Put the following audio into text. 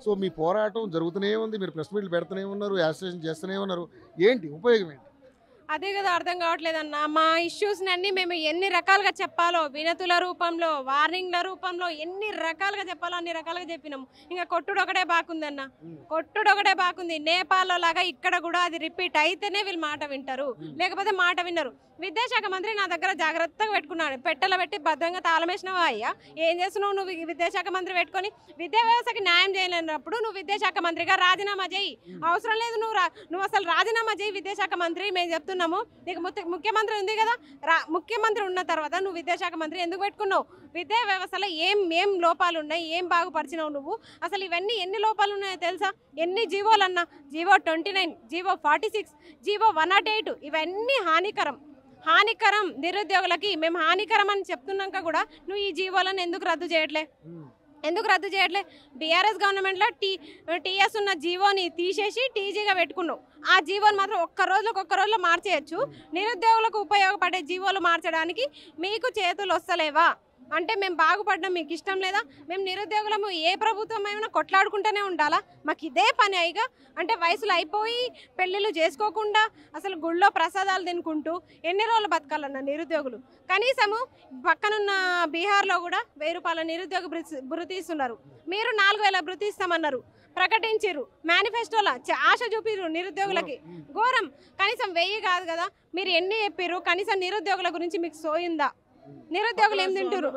So మీ పోరాటం జరుగుతూనే ఉంది, మీరు ప్రెస్ మీట్లు పెడుతూనే ఉన్నారు, యాజిటేషన్ చేస్తూనే ఉన్నారు, ఏంటి ఉపయోగం ఏంటి? అదే కదా అర్థం కావట్లేదన్న. మా ఇష్యూస్ని అన్ని మేము ఎన్ని రకాలుగా చెప్పాలో, వినతుల రూపంలో, వార్నింగ్ల రూపంలో ఎన్ని రకాలుగా చెప్పాలో అన్ని రకాలుగా చెప్పినాము. ఇంకా కొట్టుడు ఒకటే బాకుందన్న, కొట్టుడు ఒకటే బాకుంది. నేపాల్లో లాగా ఇక్కడ కూడా అది రిపీట్ అయితేనే వీళ్ళు మాట వింటారు, లేకపోతే మాట విన్నారు. విద్యాశాఖ మంత్రి నా దగ్గర జాగ్రత్తగా పెట్టుకున్నాడు, పెట్టెలో పెట్టి భద్రంగా తాళమేసినవా అయ్యా? ఏం చేస్తున్నావు నువ్వు? విద్యాశాఖ మంత్రి పెట్టుకొని విద్యా వ్యవస్థకి న్యాయం చేయలేనప్పుడు నువ్వు విద్యాశాఖ మంత్రిగా రాజీనామా చేయి. అవసరం లేదు, నువ్వు అసలు రాజీనామా చేయి విద్యాశాఖ మంత్రి. మేము చెప్తున్నాము, నీకు ముఖ్యమంత్రి ఉంది కదా, ముఖ్యమంత్రి ఉన్న తర్వాత నువ్వు విద్యాశాఖ మంత్రి ఎందుకు పెట్టుకున్నావు? విద్యా వ్యవస్థలో ఏం లోపాలు ఉన్నాయి, ఏం బాగుపరిచినావు నువ్వు? అసలు ఇవన్నీ ఎన్ని లోపాలు ఉన్నాయో తెలుసా? ఎన్ని జీవోలు అన్నా, జీవో 29, జీవో 46, జీవో 108 ఇవన్నీ హానికరం నిరుద్యోగులకి. మేము హానికరం అని చెప్తున్నాక కూడా నువ్వు ఈ జీవోలను ఎందుకు రద్దు చేయట్లే? బీఆర్ఎస్ గవర్నమెంట్లో టీఎస్ ఉన్న జీవోని తీసేసి టీజీగా పెట్టుకున్నావు. ఆ జీవోని మాత్రం ఒక్క రోజులో మార్చేయచ్చు. నిరుద్యోగులకు ఉపయోగపడే జీవోలు మార్చడానికి మీకు చేతులు వస్తలేవా? అంటే మేము బాగుపడ్డాం, మీకు ఇష్టం లేదా? మేము నిరుద్యోగులము ఏ ప్రభుత్వం అయినా కొట్లాడుకుంటూనే ఉండాలా? మాకు ఇదే పని అయిగా? అంటే వయసులు అయిపోయి పెళ్ళిళ్ళు చేసుకోకుండా అసలు గుళ్ళో ప్రసాదాలు తినుకుంటూ ఎన్ని రోజులు బతకాలన్న నిరుద్యోగులు? కనీసము పక్కనున్న బీహార్లో కూడా 1000 రూపాయల నిరుద్యోగ భృతి ఇస్తున్నారు. మీరు 4000 భృతి ఇస్తామన్నారు, ప్రకటించారు మేనిఫెస్టోలో, ఆశ చూపిరు నిరుద్యోగులకి. ఘోరం. కనీసం 1000 కాదు కదా, మీరు ఎన్ని చెప్పారు? కనీసం నిరుద్యోగుల గురించి మీకు సోయిందా? నిరుద్యోగులు ఏం తింటారు?